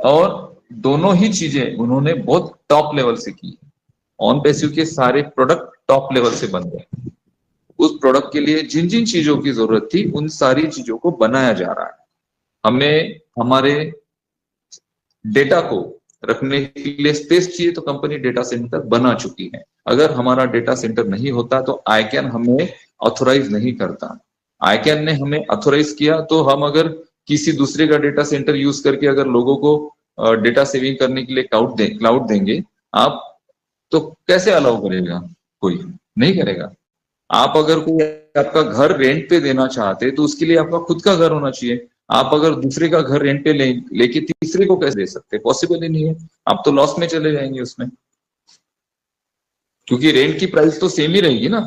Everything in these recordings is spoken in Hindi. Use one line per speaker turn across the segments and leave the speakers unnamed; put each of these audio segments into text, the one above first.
और दोनों ही चीजें उन्होंने बहुत टॉप लेवल से की। ऑन पैसिव के सारे प्रोडक्ट टॉप लेवल से बन गए। उस प्रोडक्ट के लिए जिन जिन चीजों की जरूरत थी उन सारी चीजों को बनाया जा रहा है। हमें हमारे डेटा को रखने के लिए स्पेस चाहिए तो कंपनी डेटा सेंटर बना चुकी है। अगर हमारा डेटा सेंटर नहीं होता तो आईकैन हमें ऑथोराइज नहीं करता। आईकैन ने हमें ऑथोराइज किया तो हम अगर किसी दूसरे का डेटा सेंटर यूज करके अगर लोगों को डेटा सेविंग करने के लिए क्लाउड देंगे आप, तो कैसे अलाउ करेगा? कोई नहीं करेगा। आप अगर कोई आपका घर रेंट पे देना चाहते तो उसके लिए आपका खुद का घर होना चाहिए। आप अगर दूसरे का घर रेंट पे लेके तीसरे को कैसे दे सकते? पॉसिबल ही नहीं है। आप तो लॉस में चले जाएंगे उसमें, क्योंकि रेंट की प्राइस तो सेम ही रहेगी ना।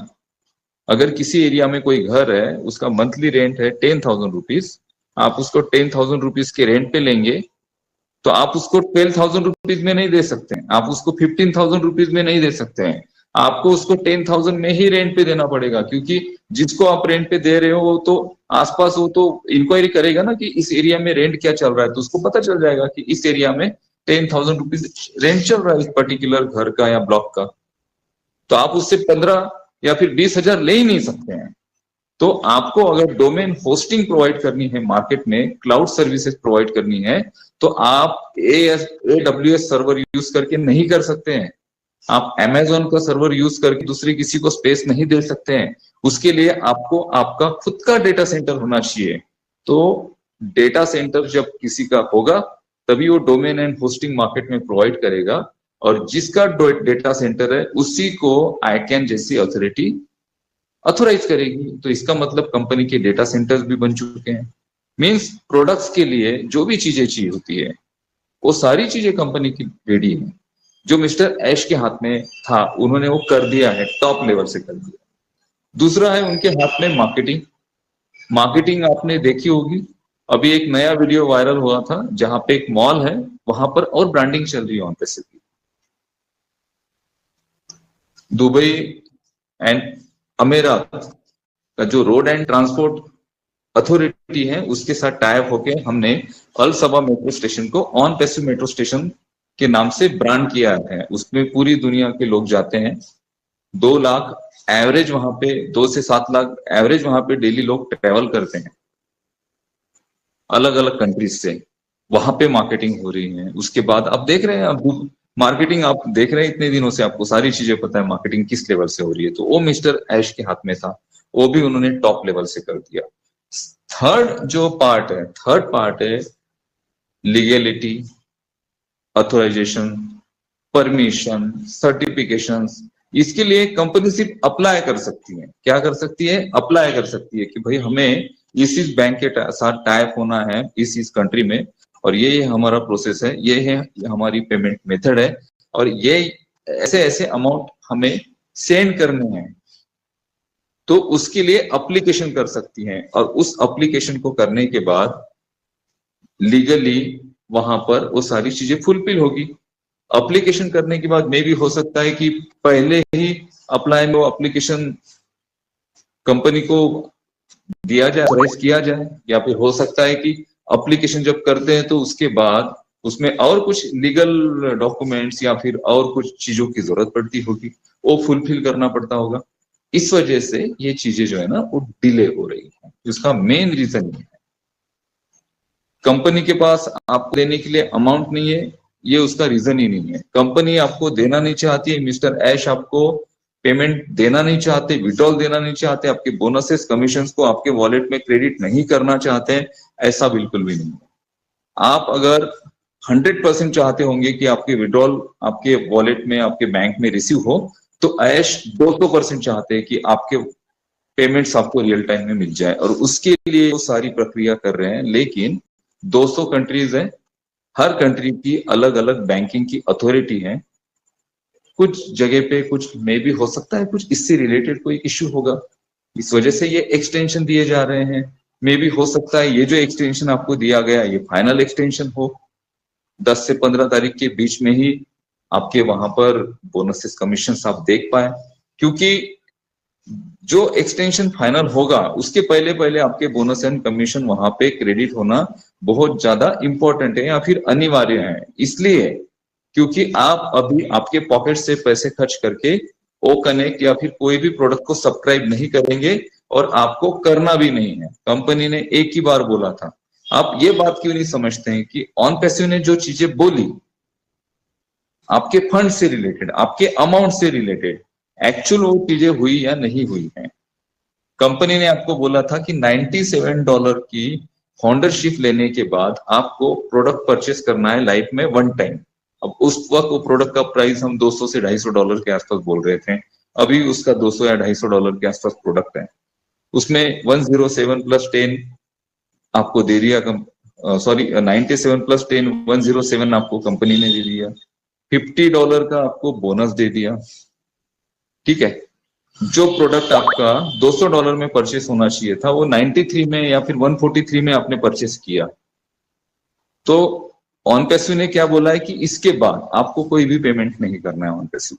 अगर किसी एरिया में कोई घर है, उसका मंथली रेंट है 10,000 रुपीज, आप उसको 10,000 रुपीज के रेंट पे लेंगे तो आप उसको 12,000 रुपीज में नहीं दे सकते हैं, आप उसको 15,000 रुपीज में नहीं दे सकते हैं। आपको उसको 10,000 में ही रेंट पे देना पड़ेगा, क्योंकि जिसको आप रेंट पे दे रहे हो वो तो आसपास वो तो इंक्वायरी करेगा ना कि इस एरिया में रेंट क्या चल रहा है, तो उसको पता चल जाएगा कि इस एरिया में 10,000 रुपीज रेंट चल रहा है इस पर्टिकुलर घर का या ब्लॉक का। तो आप उससे 15 या फिर 20,000 ले ही नहीं सकते हैं। तो आपको अगर डोमेन होस्टिंग प्रोवाइड करनी है, मार्केट में क्लाउड सर्विसेज प्रोवाइड करनी है, तो आप AWS सर्वर यूज करके नहीं कर सकते हैं। आप Amazon का सर्वर यूज करके दूसरे किसी को स्पेस नहीं दे सकते हैं। उसके लिए आपको आपका खुद का डेटा सेंटर होना चाहिए। तो डेटा सेंटर जब किसी का होगा तभी वो डोमेन एंड होस्टिंग मार्केट में प्रोवाइड करेगा, और जिसका डेटा सेंटर है उसी को आईकैन जैसी अथॉरिटी ऑथोराइज करेगी। तो इसका मतलब कंपनी के डेटा सेंटर्स भी बन चुके हैं। मींस प्रोडक्ट्स के लिए जो भी चीजें चाहिए होती है वो सारी चीजें कंपनी की रेडी है। जो मिस्टर ऐश के हाथ में था उन्होंने वो कर दिया है, टॉप लेवल से कर दिया। दूसरा है उनके हाथ में मार्केटिंग। मार्केटिंग आपने देखी होगी, अभी एक नया वीडियो वायरल हुआ था जहां पे एक मॉल है, वहां पर और ब्रांडिंग चल रही है ऑन पैसिव। दुबई एंड अमेरात का जो रोड एंड ट्रांसपोर्ट अथॉरिटी है उसके साथ टाइप होके हमने अल सबा मेट्रो स्टेशन को ऑन पैसिव मेट्रो स्टेशन के नाम से ब्रांड किया है। उसमें पूरी दुनिया के लोग जाते हैं। 2 लाख एवरेज वहां पे, 2 से 7 लाख एवरेज वहां पे डेली लोग ट्रेवल करते हैं अलग अलग कंट्रीज से। वहां पे मार्केटिंग हो रही है। उसके बाद आप देख रहे हैं, अब मार्केटिंग आप देख रहे हैं इतने दिनों से, आपको सारी चीजें पता है मार्केटिंग किस लेवल से हो रही है। तो वो मिस्टर ऐश के हाथ में था, वो भी उन्होंने टॉप लेवल से कर दिया। थर्ड पार्ट है लीगलिटी, ऑथोराइजेशन, परमिशन, सर्टिफिकेशंस। इसके लिए कंपनी सिर्फ अप्लाई कर सकती है। क्या कर सकती है? अप्लाई कर सकती है कि भाई हमें इस बैंक के साथ टाइप होना है इस कंट्री में, और ये हमारा प्रोसेस है, ये है हमारी पेमेंट मेथड है, और ये ऐसे ऐसे अमाउंट हमें सेंड करने हैं। तो उसके लिए अप्लीकेशन कर सकती हैं, और उस अप्लीकेशन को करने के बाद लीगली वहां पर वो सारी चीजें फुलफिल होगी। एप्लीकेशन करने के बाद में भी हो सकता है कि पहले ही अप्लाई में वो एप्लीकेशन कंपनी को दिया जाए, ऑथराइज किया जाए, या फिर हो सकता है कि एप्लीकेशन जब करते हैं तो उसके बाद उसमें और कुछ लीगल डॉक्यूमेंट्स या फिर और कुछ चीजों की जरूरत पड़ती होगी, वो फुलफिल करना पड़ता होगा। इस वजह से ये चीजें जो है ना वो डिले हो रही है। इसका मेन रीजन ये है, कंपनी के पास आपको देने के लिए अमाउंट नहीं है, ये उसका रीजन ही नहीं है। कंपनी आपको देना नहीं चाहती है, मिस्टर ऐश आपको पेमेंट देना नहीं चाहते, विड्रॉल देना नहीं चाहते, आपके बोनसेस कमीशंस को आपके वॉलेट में क्रेडिट नहीं करना चाहते हैं, ऐसा बिल्कुल भी नहीं है। आप अगर 100% चाहते होंगे कि आपके विड्रॉल आपके वॉलेट में, आपके बैंक में रिसीव हो, तो ऐश 200% चाहते हैं कि आपके पेमेंट्स आपको रियल टाइम में मिल जाए, और उसके लिए वो सारी प्रक्रिया कर रहे हैं। लेकिन 200 कंट्रीज है, हर कंट्री की अलग अलग बैंकिंग की अथॉरिटी है। कुछ जगह पे कुछ में भी हो सकता है कुछ इससे रिलेटेड कोई इश्यू होगा, इस वजह से ये एक्सटेंशन दिए जा रहे हैं। मे भी हो सकता है ये जो एक्सटेंशन आपको दिया गया ये फाइनल एक्सटेंशन हो, 10 से 15 तारीख के बीच में ही आपके वहां पर बोनसेस कमीशन आप देख पाए। क्योंकि जो एक्सटेंशन फाइनल होगा उसके पहले पहले आपके बोनस एंड कमीशन वहां पे क्रेडिट होना बहुत ज्यादा इंपॉर्टेंट है या फिर अनिवार्य है। इसलिए क्योंकि आप अभी आपके पॉकेट से पैसे खर्च करके ओ कनेक्ट या फिर कोई भी प्रोडक्ट को सब्सक्राइब नहीं करेंगे और आपको करना भी नहीं है। कंपनी ने एक ही बार बोला था। आप ये बात क्यों नहीं समझते हैं कि ऑन पैसिव ने जो चीजें बोली आपके फंड से रिलेटेड, आपके अमाउंट से रिलेटेड, एक्चुअल वो चीजें हुई या नहीं हुई हैं। कंपनी ने आपको बोला था कि $97 की फाउंडरशिप लेने के बाद आपको प्रोडक्ट परचेस करना है लाइफ में वन टाइम। अब उस वक्त वो प्रोडक्ट का प्राइस हम $200 से $250 के आसपास बोल रहे थे, अभी उसका $200 या $250 के आसपास प्रोडक्ट है। उसमें 107 + 10 आपको दे दिया, 97 + 10 107 आपको कंपनी ने दे दिया, $50 का आपको बोनस दे दिया। ठीक है, जो प्रोडक्ट आपका $200 में परचेस होना चाहिए था वो 93 में या फिर 143 में आपने परचेस किया। तो ऑन पैसिव ने क्या बोला है कि इसके बाद आपको कोई भी पेमेंट नहीं करना है ऑन पैसिव।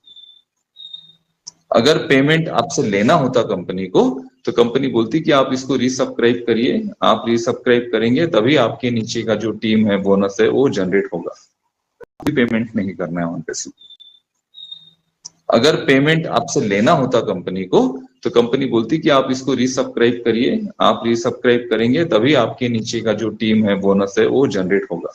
अगर पेमेंट आपसे लेना होता कंपनी को तो कंपनी बोलती कि आप इसको रीसब्सक्राइब करिए, आप रीसब्सक्राइब करेंगे तभी आपके नीचे का जो टीम है बोनस है वो जनरेट होगा। कोई पेमेंट नहीं करना है ऑन पैसिव। अगर पेमेंट आपसे लेना होता कंपनी को तो कंपनी बोलती कि आप इसको रीसब्सक्राइब करिए, आप रीसब्सक्राइब करेंगे तभी आपके नीचे का जो टीम है बोनस है वो जनरेट होगा।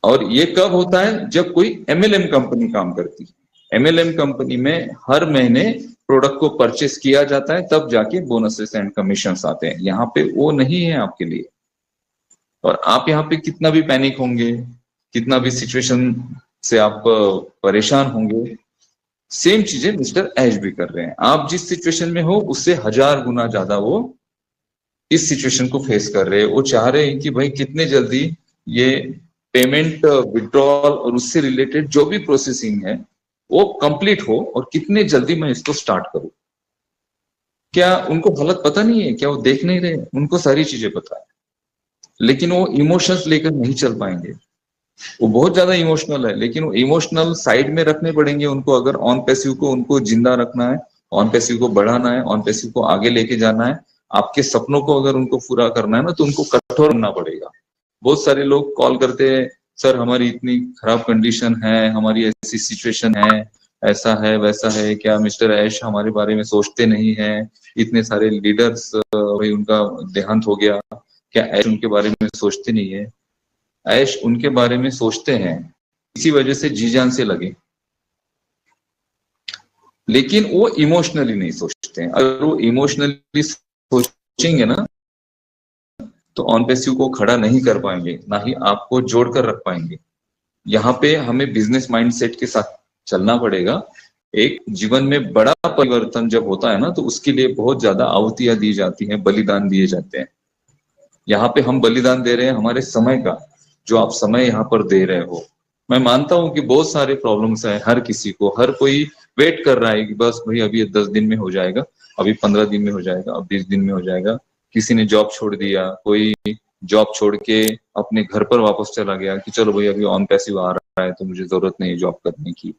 और ये कब होता है? जब कोई MLM कंपनी काम करती है। MLM कंपनी में हर महीने प्रोडक्ट को परचेस किया जाता है, तब जाके बोनसेस एंड कमीशंस आते हैं। यहाँ पे वो नहीं है आपके लिए। और आप यहाँ पे कितना भी पैनिक होंगे, कितना भी सिचुएशन से आप परेशान होंगे, सेम चीजें मिस्टर ऐश भी कर रहे हैं। आप जिस सिचुएशन में हो उससे 1000 गुना ज्यादा वो इस सिचुएशन को फेस कर रहे हैं। वो चाह रहे हैं कि भाई कितने जल्दी ये पेमेंट विड्रॉल और उससे रिलेटेड जो भी प्रोसेसिंग है वो कंप्लीट हो और कितने जल्दी मैं इसको स्टार्ट करूं। क्या उनको हालत पता नहीं है? क्या वो देख नहीं रहे? उनको सारी चीजें पता है, लेकिन वो इमोशंस लेकर नहीं चल पाएंगे। वो बहुत ज्यादा इमोशनल है, लेकिन वो इमोशनल साइड में रखने पड़ेंगे उनको। अगर ऑन पैसिव को उनको जिंदा रखना है, ऑन पैसिव को बढ़ाना है, ऑन पैसिव को आगे लेके जाना है, आपके सपनों को अगर उनको पूरा करना है ना, तो उनको कठोर होना पड़ेगा। बहुत सारे लोग कॉल करते हैं, सर हमारी इतनी खराब कंडीशन है, हमारी ऐसी सिचुएशन है, ऐसा है वैसा है, क्या मिस्टर ऐश हमारे बारे में सोचते नहीं है? इतने सारे लीडर्स भाई उनका देहांत हो गया, क्या ऐश उनके बारे में सोचते नहीं है? ऐश उनके बारे में सोचते हैं, इसी वजह से जी जान से लगे, लेकिन वो इमोशनली नहीं सोचते हैं। अगर वो इमोशनली सोचेंगे ना तो ऑन पैसिव को खड़ा नहीं कर पाएंगे, ना ही आपको जोड़कर रख पाएंगे। यहाँ पे हमें बिजनेस माइंडसेट के साथ चलना पड़ेगा। एक जीवन में बड़ा परिवर्तन जब होता है ना, तो उसके लिए बहुत ज्यादा आहुतियां दी जाती हैं, बलिदान दिए जाते हैं। यहाँ पे हम बलिदान दे रहे हैं हमारे समय का, जो आप समय यहाँ पर दे रहे हो। मैं मानता हूं कि बहुत सारे प्रॉब्लम्स है हर किसी को, हर कोई वेट कर रहा है कि बस भाई अभी 10 दिन में हो जाएगा, अभी 15 दिन में हो जाएगा, अब 20 दिन में हो जाएगा। किसी ने जॉब छोड़ दिया, कोई जॉब छोड़ के अपने घर पर वापस चला गया कि चलो भाई अभी ऑन पैसिव आ रहा है तो मुझे जरूरत नहीं है जॉब करने की।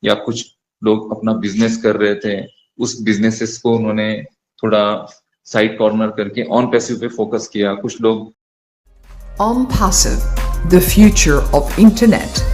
या कुछ लोग अपना बिजनेस कर रहे थे, उस बिजनेसेस को उन्होंने थोड़ा साइड कॉर्नर करके ऑन पैसिव पे फोकस किया। कुछ लोग
OnPassive, the future of internet.